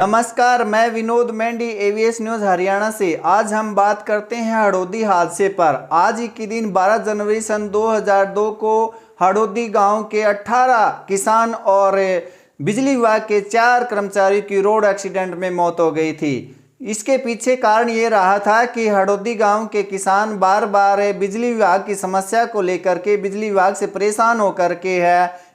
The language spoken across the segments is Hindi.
नमस्कार, मैं विनोद मेंढी एवीएस न्यूज हरियाणा से। आज हम बात करते हैं हड़ौदी हादसे पर। आज ही के दिन 12 जनवरी सन 2002 को हड़ौदी गांव के 18 किसान और बिजली विभाग के 4 कर्मचारियों की रोड एक्सीडेंट में मौत हो गई थी। इसके पीछे कारण ये रहा था कि हड़ौदी गांव के किसान बार बार बिजली विभाग की समस्या को लेकर के बिजली विभाग से परेशान होकर के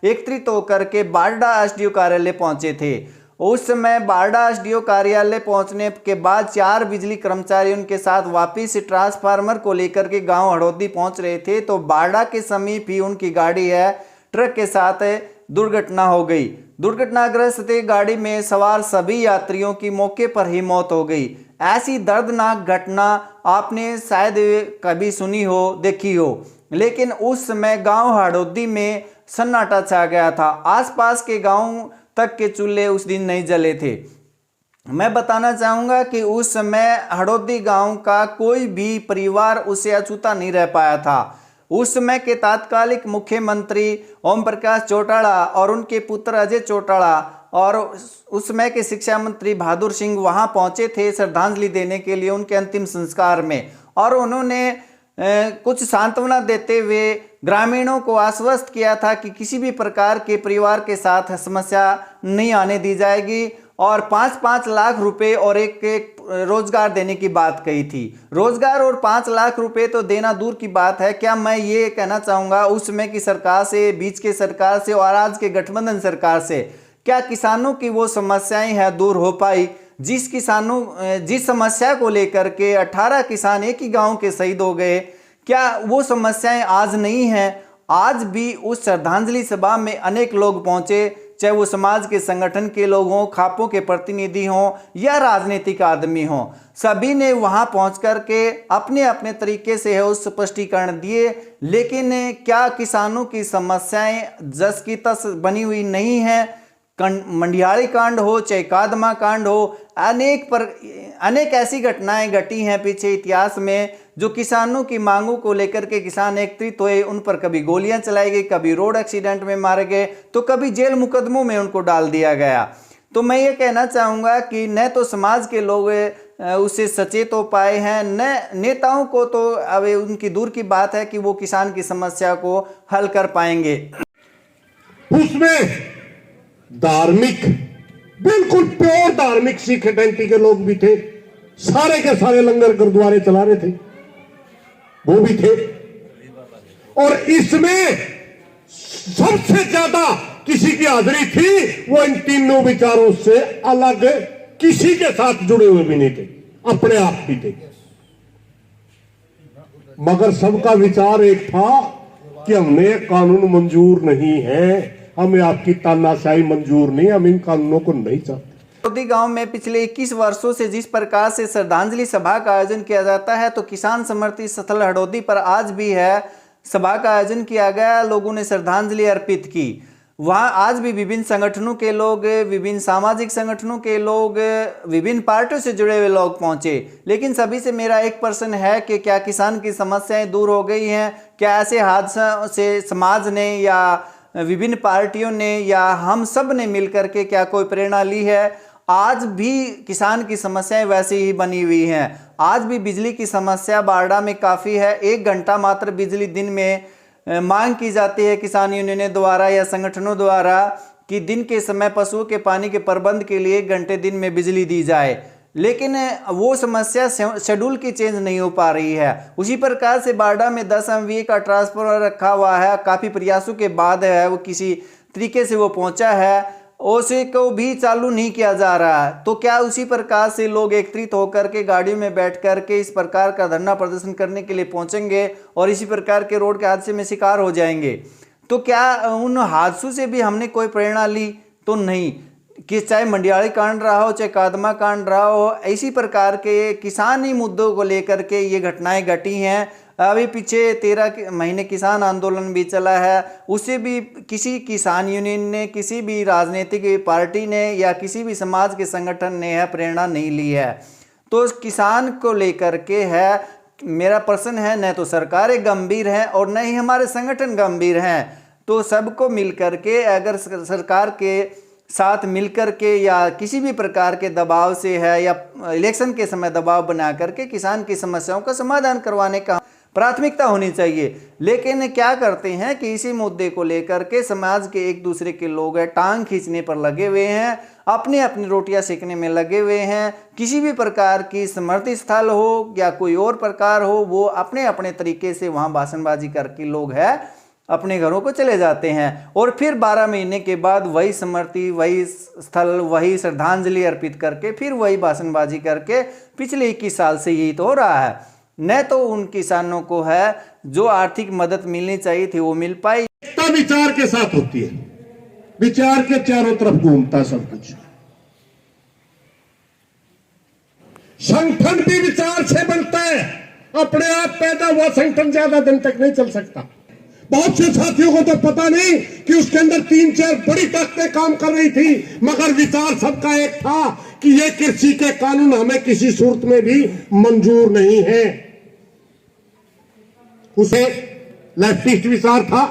एकत्रित होकर के बारडा एसडीओ कार्यालय पहुंचे थे। उस समय बारडा एसडीओ कार्यालय पहुंचने के बाद 4 बिजली कर्मचारी उनके साथ वापिस ट्रांसफार्मर को लेकर के गांव हड़ौदी पहुंच रहे थे, तो बारडा के समीप ही उनकी गाड़ी ट्रक के साथ दुर्घटना हो गई। दुर्घटनाग्रस्त गाड़ी में सवार सभी यात्रियों की मौके पर ही मौत हो गई। ऐसी दर्दनाक घटना आपने शायद कभी सुनी हो, देखी हो, लेकिन उस समय गांव हड़ौदी में सन्नाटा छा गया था। आसपास के गांव तक के चूल्हे उस दिन नहीं जले थे। मैं बताना चाहूँगा कि उस समय हड़ौदी गांव का कोई भी परिवार उससे अछूता नहीं रह पाया था। उस समय के तात्कालिक मुख्यमंत्री ओम प्रकाश चौटाला और उनके पुत्र अजय चौटाला और उस समय के शिक्षा मंत्री बहादुर सिंह वहां पहुंचे थे श्रद्धांजलि देने के लिए उनके अंतिम संस्कार में, और उन्होंने कुछ सांत्वना देते हुए ग्रामीणों को आश्वस्त किया था कि किसी भी प्रकार के परिवार के साथ समस्या नहीं आने दी जाएगी, और 5-5 लाख रुपए और एक रोजगार देने की बात कही थी। रोजगार और 5 लाख रुपए तो देना दूर की बात है। क्या मैं ये कहना चाहूँगा उस समय की सरकार से, बीच के सरकार से और आज के गठबंधन सरकार से, क्या किसानों की वो समस्याएं हैं दूर हो पाई? जिस समस्या को लेकर के 18 किसान एक ही गांव के शहीद हो गए, क्या वो समस्याएं आज नहीं हैं? आज भी उस श्रद्धांजलि सभा में अनेक लोग पहुंचे, चाहे वो समाज के संगठन के लोग हों, खापों के प्रतिनिधि हों या राजनीतिक आदमी हों, सभी ने वहां पहुंच कर के अपने अपने तरीके से उस स्पष्टीकरण दिए। लेकिन क्या किसानों की समस्याएं जस की तस बनी हुई नहीं है? मंडियाली कांड हो चाहे कादमा कांड हो, अनेक ऐसी घटनाएं घटी हैं पीछे इतिहास में जो किसानों की मांगों को लेकर के किसान एकत्रित हुए, उन पर कभी गोलियां चलाई गई, कभी रोड एक्सीडेंट में मारे गए, तो कभी जेल मुकदमों में उनको डाल दिया गया। तो मैं ये कहना चाहूँगा कि न तो समाज के लोग उससे सचेत हो पाए हैं, न नेताओं को तो अब उनकी दूर की बात है कि वो किसान की समस्या को हल कर पाएंगे। उसमें धार्मिक, बिल्कुल प्योर धार्मिक सिख आइडेंटिटी के लोग भी थे। सारे के सारे लंगर गुरुद्वारे चला रहे थे, वो भी थे। और इसमें सबसे ज्यादा किसी की हाजिरी थी वो इन तीनों विचारों से अलग किसी के साथ जुड़े हुए भी नहीं थे, अपने आप ही थे। मगर सबका विचार एक था कि हमने कानून मंजूर नहीं है, हमें आपकी तानाशाही मंजूर नहीं, हम इन कानूनों को नहीं चाहते। हड़ौदी गांव में पिछले 21 वर्षों से जिस प्रकार से श्रद्धांजलि सभा का आयोजन किया जाता है, तो किसान समृद्धि स्थल हड़ौदी पर आज भी सभा का आयोजन किया गया। लोगों ने श्रद्धांजलि अर्पित की। वहां आज भी विभिन्न संगठनों के लोग, विभिन्न सामाजिक संगठनों के लोग, विभिन्न पार्टियों से जुड़े हुए लोग पहुंचे। लेकिन सभी से मेरा एक प्रश्न है कि क्या किसान की समस्याएं दूर हो गई हैं? क्या ऐसे हादसों से समाज ने या विभिन्न पार्टियों ने या हम सब ने मिलकर के क्या कोई प्रेरणा ली है? आज भी किसान की समस्याएं वैसी ही बनी हुई हैं। आज भी बिजली की समस्या बारडा में काफ़ी है। 1 घंटा मात्र बिजली दिन में मांग की जाती है किसान यूनियनों द्वारा या संगठनों द्वारा कि दिन के समय पशुओं के पानी के प्रबंध के लिए 1 घंटे दिन में बिजली दी जाए, लेकिन वो समस्या शेड्यूल की चेंज नहीं हो पा रही है। उसी प्रकार से बारडा में 10 MVA का ट्रांसफार्मर रखा हुआ है, काफ़ी प्रयासों के बाद वो किसी तरीके से वो पहुंचा है, उसे को भी चालू नहीं किया जा रहा है। तो क्या उसी प्रकार से लोग एकत्रित होकर के गाड़ियों में बैठ कर के इस प्रकार का धरना प्रदर्शन करने के लिए पहुंचेंगे और इसी प्रकार के रोड के हादसे में शिकार हो जाएंगे? तो क्या उन हादसों से भी हमने कोई प्रेरणा ली? तो नहीं। कि चाहे मंडियाली कांड रहा हो चाहे कादमा कांड रहा हो, इसी प्रकार के किसानी मुद्दों को लेकर के ये घटनाएं घटी हैं। अभी पीछे 13 महीने किसान आंदोलन भी चला है, उसे भी किसी किसान यूनियन ने, किसी भी राजनीतिक पार्टी ने या किसी भी समाज के संगठन ने प्रेरणा नहीं ली है। तो किसान को लेकर के मेरा प्रश्न है, न तो सरकारें गंभीर हैं और न ही हमारे संगठन गंभीर हैं। तो सबको मिलकर के अगर सरकार के साथ मिलकर के या किसी भी प्रकार के दबाव से है या इलेक्शन के समय दबाव बना करके किसान की समस्याओं का समाधान करवाने का प्राथमिकता होनी चाहिए। लेकिन क्या करते हैं कि इसी मुद्दे को लेकर के समाज के एक दूसरे के लोग हैं टांग खींचने पर लगे हुए हैं, अपनी अपनी रोटियां सेकने में लगे हुए हैं। किसी भी प्रकार की स्मृति स्थल हो या कोई और प्रकार हो, वो अपने अपने तरीके से वहां भाषणबाजी करके लोग हैं अपने घरों को चले जाते हैं और फिर 12 महीने के बाद वही स्मृति, वही स्थल, वही श्रद्धांजलि अर्पित करके फिर वही भाषणबाजी करके पिछले 21 साल से यही तो हो रहा है। न तो उन किसानों को है जो आर्थिक मदद मिलनी चाहिए थी वो मिल पाई। एकता विचार के साथ होती है, विचार के चारों तरफ घूमता सब कुछ। संगठन भी विचार से बनता है, अपने आप पैदा हुआ संगठन ज्यादा दिन तक नहीं चल सकता। बहुत से साथियों को तो पता नहीं कि उसके अंदर 3-4 बड़ी ताकतें काम कर रही थी, मगर विचार सबका एक था कि ये कृषि के कानून हमें किसी सूरत में भी मंजूर नहीं है। उसे लेफ्टिस्ट विचार था।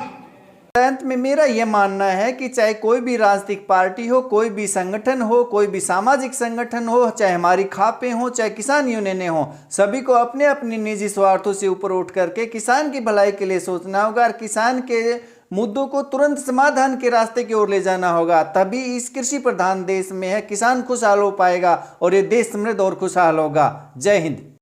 अंत में मेरा यह मानना है कि चाहे कोई भी राजनीतिक पार्टी हो, कोई भी संगठन हो, कोई भी सामाजिक संगठन हो, चाहे हमारी खापें हो, चाहे किसान यूनियनें हो, सभी को अपने अपने निजी स्वार्थों से ऊपर उठ करके किसान की भलाई के लिए सोचना होगा और किसान के मुद्दों को तुरंत समाधान के रास्ते की ओर ले जाना होगा। तभी इस कृषि प्रधान देश में है किसान खुशहाल हो पाएगा और ये देश समृद्ध और खुशहाल होगा। जय हिंद।